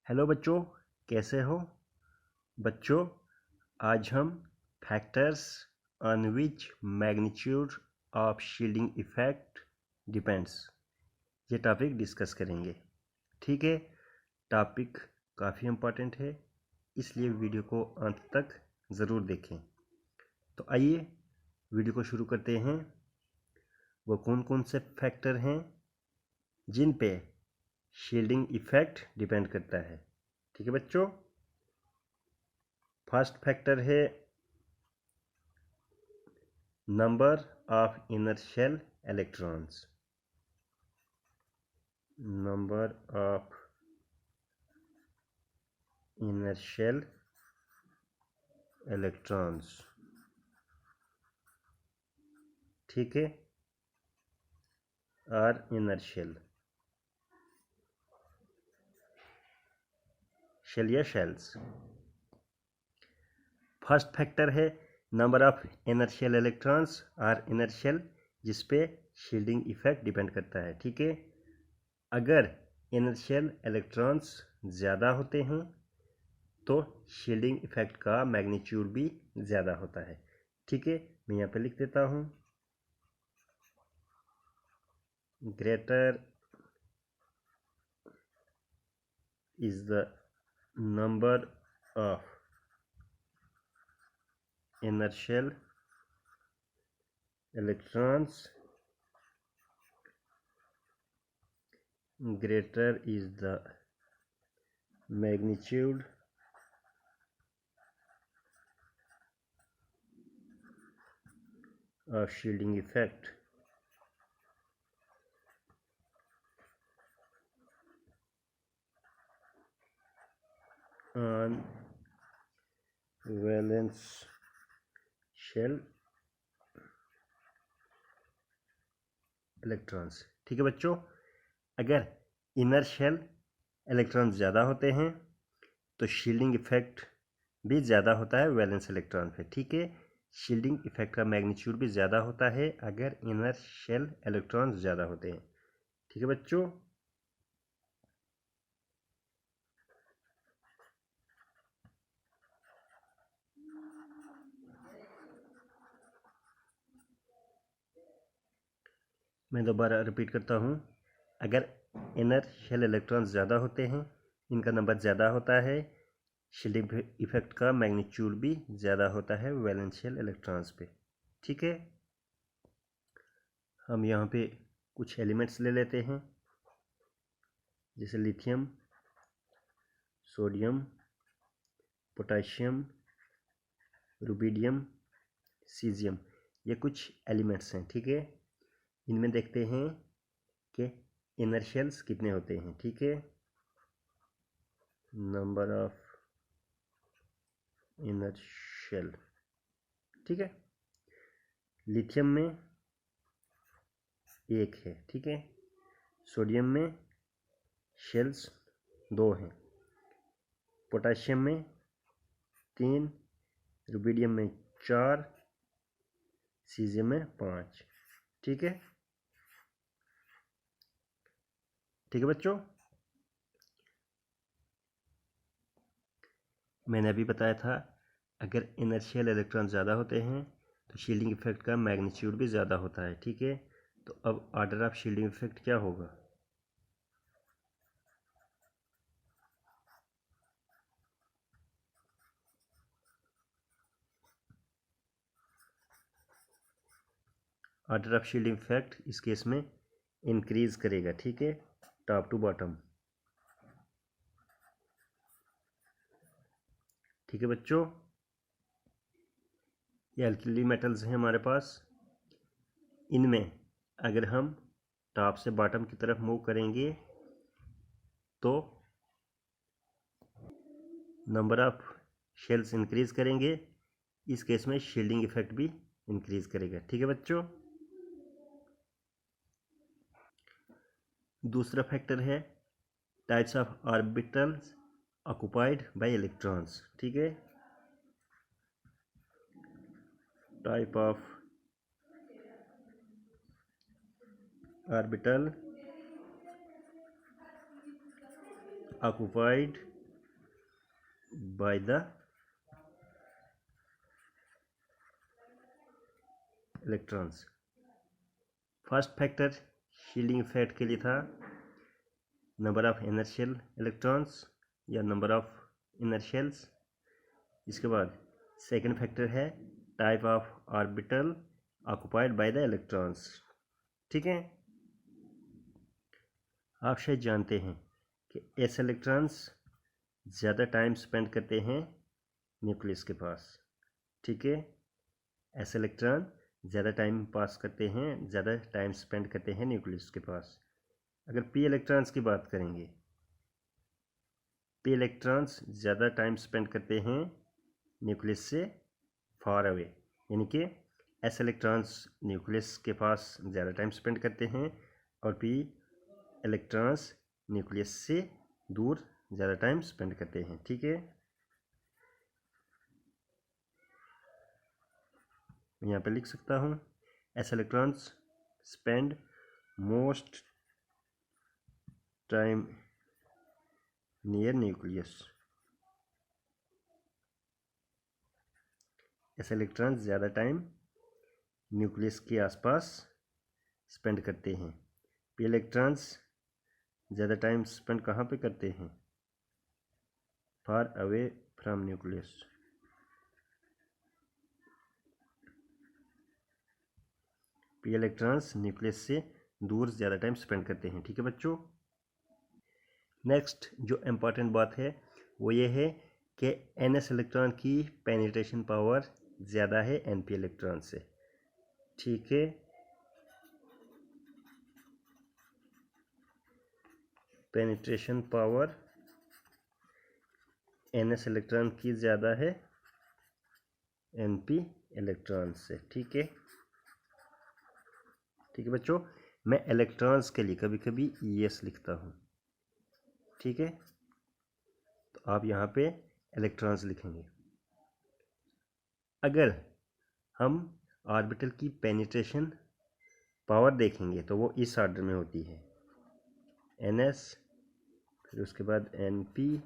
Hello बच्चों, कैसे हो बच्चों। आज हम factors on which magnitude of shielding effect depends ये टॉपिक डिस्कस करेंगे। ठीक है, टॉपिक काफ़ी इम्पोर्टेंट है, इसलिए वीडियो को अंत तक ज़रूर देखें। तो आइए वीडियो को शुरू करते हैं। वो कौन कौन से फैक्टर हैं जिन पे शील्डिंग इफेक्ट डिपेंड करता है। ठीक है बच्चों, फर्स्ट फैक्टर है number of inner shell electrons. Number of inner shell electrons, ठीक है, और इनर शेल या शेल्स। फर्स्ट फैक्टर है number of inner shell electrons और इनर शेल, जिसपे शील्डिंग इफेक्ट डिपेंड करता है। ठीक है, अगर इनर शेल इलेक्ट्रॉन्स ज़्यादा होते हैं तो शील्डिंग इफेक्ट का मैग्नीट्यूड भी ज़्यादा होता है। ठीक है, मैं यहाँ पे लिख देता हूँ, greater is the number of inner shell electrons, greater is the magnitude of shielding effect on valence shell electrons। ठीक है बच्चों, अगर इनर शेल इलेक्ट्रॉन ज़्यादा होते हैं तो शील्डिंग इफेक्ट भी ज़्यादा होता है वैलेंस इलेक्ट्रॉन पे। ठीक है, शील्डिंग इफेक्ट का मैग्नीट्यूड भी ज़्यादा होता है अगर इनर शेल इलेक्ट्रॉन ज़्यादा होते हैं। ठीक है बच्चों, मैं दोबारा रिपीट करता हूँ, अगर इनर शेल इलेक्ट्रॉन ज़्यादा होते हैं, इनका नंबर ज़्यादा होता है, शील्डिंग इफेक्ट का मैग्नीट्यूड भी ज़्यादा होता है वैलेंस शेल इलेक्ट्रॉन्स पे। ठीक है, हम यहाँ पे कुछ एलिमेंट्स ले लेते हैं, जैसे lithium, sodium, potassium, rubidium, caesium, ये कुछ एलिमेंट्स हैं। ठीक है, इनमें देखते हैं कि इनर शेल्स कितने होते हैं। ठीक है, नंबर ऑफ इनर शेल। ठीक है, लिथियम में एक है। ठीक है, सोडियम में शेल्स 2 हैं, पोटेशियम में 3, रुबिडियम में 4, सीजियम में 5। ठीक है, ठीक है बच्चों, मैंने अभी बताया था अगर इनर शेल इलेक्ट्रॉन ज़्यादा होते हैं तो शील्डिंग इफेक्ट का मैग्नीट्यूड भी ज़्यादा होता है। ठीक है, तो अब ऑर्डर ऑफ शील्डिंग इफेक्ट क्या होगा। ऑर्डर ऑफ शील्डिंग इफेक्ट इस केस में इंक्रीज करेगा। ठीक है, टॉप टू बॉटम। ठीक है बच्चों, ये अल्किली मेटल्स हैं हमारे पास, इनमें अगर हम टॉप से बॉटम की तरफ मूव करेंगे तो नंबर ऑफ शेल्स इंक्रीज करेंगे, इस केस में शील्डिंग इफेक्ट भी इंक्रीज करेगा। ठीक है बच्चों, दूसरा फैक्टर है types of orbitals occupied by electrons. ठीक है, type of orbital occupied by the electrons। First factor shielding effect के लिए था नंबर ऑफ इनर्शियल इलेक्ट्रॉन्स या नंबर ऑफ इनर शेल्स। इसके बाद सेकंड फैक्टर है type of orbital occupied by the electrons. ठीक है, आप शायद जानते हैं कि ऐसे इलेक्ट्रॉन्स ज़्यादा टाइम स्पेंड करते हैं न्यूक्लियस के पास। ठीक है, ऐसे इलेक्ट्रॉन ज़्यादा टाइम पास करते हैं, ज़्यादा टाइम स्पेंड करते हैं न्यूक्लियस के पास। अगर पी इलेक्ट्रॉन्स की बात करेंगे, पी इलेक्ट्रॉन्स ज़्यादा टाइम स्पेंड करते हैं न्यूक्लियस से फार अवे, यानी कि ऐसे इलेक्ट्रॉन्स न्यूक्लियस के पास ज़्यादा टाइम स्पेंड करते हैं और पी इलेक्ट्रॉन्स न्यूक्लियस से दूर ज़्यादा टाइम स्पेंड करते हैं। ठीक है, मैं यहाँ पे लिख सकता हूँ ऐसे electrons spend most time near nucleus. ऐसे इलेक्ट्रॉन्स ज़्यादा टाइम न्यूक्लियस के आसपास स्पेंड करते हैं। पी इलेक्ट्रॉन्स ज़्यादा टाइम स्पेंड कहाँ पे करते हैं? Far away from nucleus. P electrons nucleus से दूर ज़्यादा टाइम स्पेंड करते हैं। ठीक है बच्चों, नेक्स्ट जो इम्पॉर्टेंट बात है वो ये है कि एनएस इलेक्ट्रॉन की पेनिट्रेशन पावर ज़्यादा है एनपी इलेक्ट्रॉन से। ठीक है, पेनिट्रेशन पावर एनएस इलेक्ट्रॉन की ज़्यादा है एनपी इलेक्ट्रॉन से। ठीक है, ठीक है बच्चों, मैं इलेक्ट्रॉन्स के लिए कभी कभी ES लिखता हूँ। ठीक है, तो आप यहाँ पे इलेक्ट्रॉन्स लिखेंगे। अगर हम ऑर्बिटल की पेनिट्रेशन पावर देखेंगे तो वो इस ऑर्डर में होती है NS, फिर उसके बाद NP,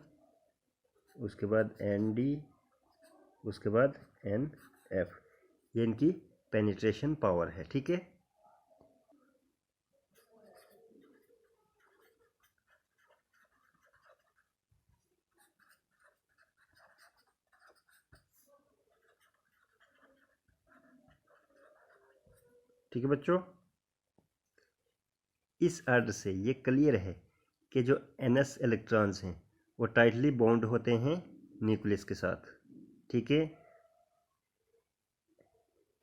उसके बाद ND, उसके बाद NF। ये इनकी पेनिट्रेशन पावर है। ठीक है, ठीक है बच्चों, इस ऑर्डर से ये क्लियर है कि जो NS इलेक्ट्रॉन्स हैं वो टाइटली बॉन्ड होते हैं न्यूक्लियस के साथ। ठीक है,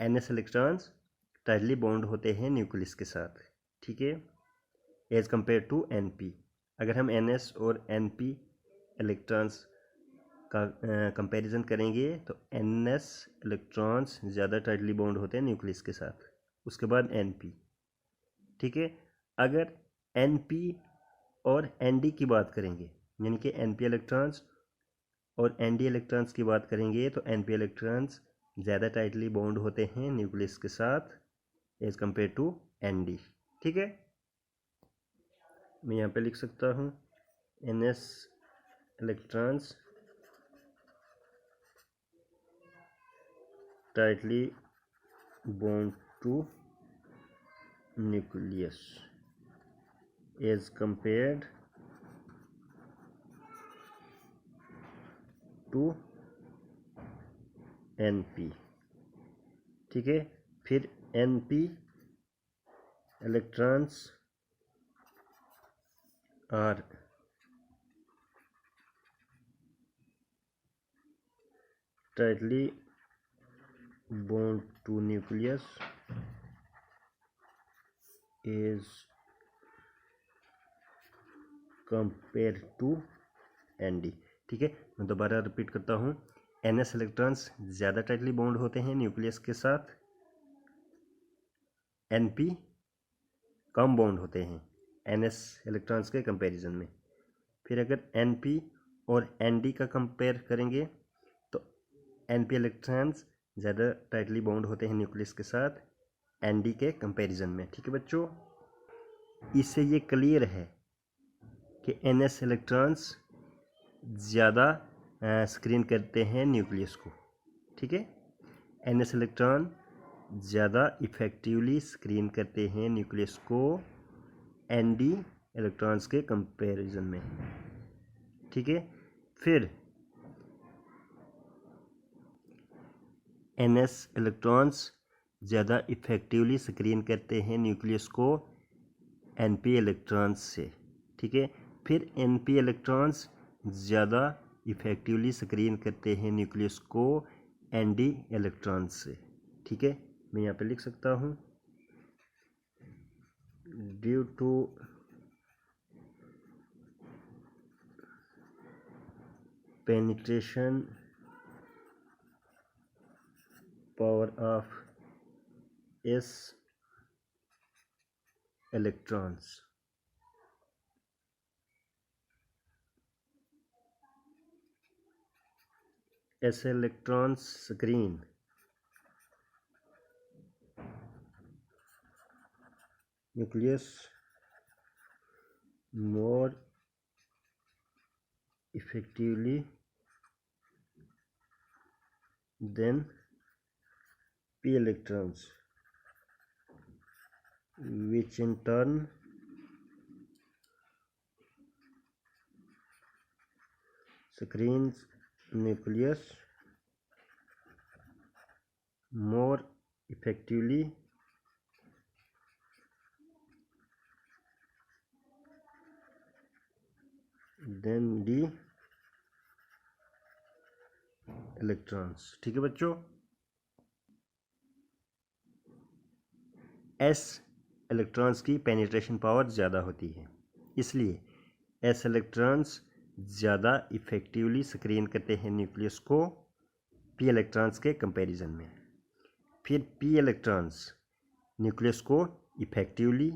NS इलेक्ट्रॉन्स टाइटली बॉन्ड होते हैं न्यूक्लियस के साथ। ठीक है, एज कंपेयर टू NP। अगर हम NS और NP इलेक्ट्रॉन्स का कंपैरिजन करेंगे तो NS इलेक्ट्रॉन्स ज़्यादा टाइटली बॉन्ड होते हैं न्यूक्लियस के साथ, उसके बाद NP। ठीक है, अगर NP और ND की बात करेंगे, यानी कि NP इलेक्ट्रॉन्स और ND इलेक्ट्रॉन्स की बात करेंगे तो NP इलेक्ट्रॉन्स ज़्यादा टाइटली बॉन्ड होते हैं न्यूक्लियस के साथ एज कंपेयर टू ND। ठीक है, मैं यहाँ पे लिख सकता हूँ NS electrons tightly bond to nucleus as compared to NP। ठीक है, फिर NP electrons are tightly bound to nucleus is compared to ND। ठीक है, मैं दोबारा रिपीट करता हूँ, NS इलेक्ट्रॉन्स ज़्यादा टाइटली बॉन्ड होते हैं न्यूक्लियस के साथ, NP कम बॉन्ड होते हैं NS इलेक्ट्रॉन्स के कंपैरिजन में। फिर अगर NP और ND का कंपेयर करेंगे तो NP इलेक्ट्रॉन्स ज़्यादा टाइटली बॉन्ड होते हैं न्यूक्लियस के साथ ND के कंपैरिजन में। ठीक है बच्चों, इससे ये क्लियर है कि NS इलेक्ट्रॉन्स ज़्यादा स्क्रीन करते हैं न्यूक्लियस को, ठीक है। NS इलेक्ट्रॉन ज़्यादा इफ़ेक्टिवली स्क्रीन करते हैं न्यूक्लियस को ND इलेक्ट्रॉन्स के कंपैरिजन में, ठीक है। फिर NS इलेक्ट्रॉन्स ज़्यादा इफ़ेक्टिवली स्क्रीन करते हैं न्यूक्लियस को NP इलेक्ट्रॉन्स से, ठीक है। फिर NP इलेक्ट्रॉन्स ज़्यादा इफ़ेक्टिवली स्क्रीन करते हैं न्यूक्लियस को ND इलेक्ट्रॉन्स से, ठीक है। मैं यहाँ पे लिख सकता हूँ, due to penetration power of S electrons, S electrons screen nucleus more effectively than P electrons, which in turn screens nucleus more effectively than D electrons, ठीक है बच्चों। S इलेक्ट्रॉन्स की पेनिट्रेशन पावर ज़्यादा होती है, इसलिए S इलेक्ट्रॉन्स ज़्यादा effectively screen करते हैं न्यूक्लियस को P इलेक्ट्रॉन्स के कंपैरिजन में। फिर P इलेक्ट्रॉन्स न्यूक्लियस को इफ़ेक्टिवली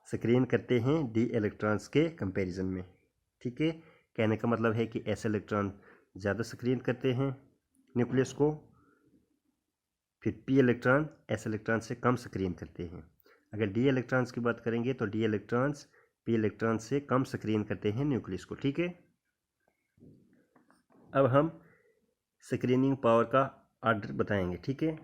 स्क्रीन करते हैं D इलेक्ट्रॉन्स के कंपैरिजन में, ठीक है। कहने का मतलब है कि S इलेक्ट्रॉन ज़्यादा स्क्रीन करते हैं न्यूक्लियस को, फिर P इलेक्ट्रॉन S इलेक्ट्रॉन से कम स्क्रीन करते हैं। अगर D इलेक्ट्रॉन्स की बात करेंगे तो D इलेक्ट्रॉन्स P इलेक्ट्रॉन से कम स्क्रीन करते हैं न्यूक्लियस को, ठीक है। अब हम स्क्रीनिंग पावर का ऑर्डर बताएंगे, ठीक है।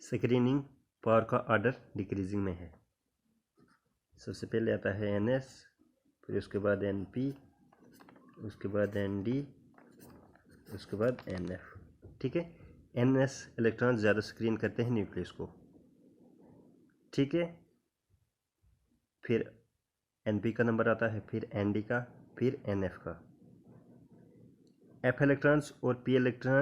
स्क्रीनिंग पावर का ऑर्डर डिक्रीजिंग में है। सबसे पहले आता है NS, फिर उसके बाद NP, उसके बाद ND, उसके बाद NF, ठीक है। NS इलेक्ट्रॉन ज़्यादा स्क्रीन करते हैं न्यूक्लियस को, ठीक है। फिर NP का नंबर आता है, फिर ND का, फिर NF का। F इलेक्ट्रॉन्स और P इलेक्ट्रॉन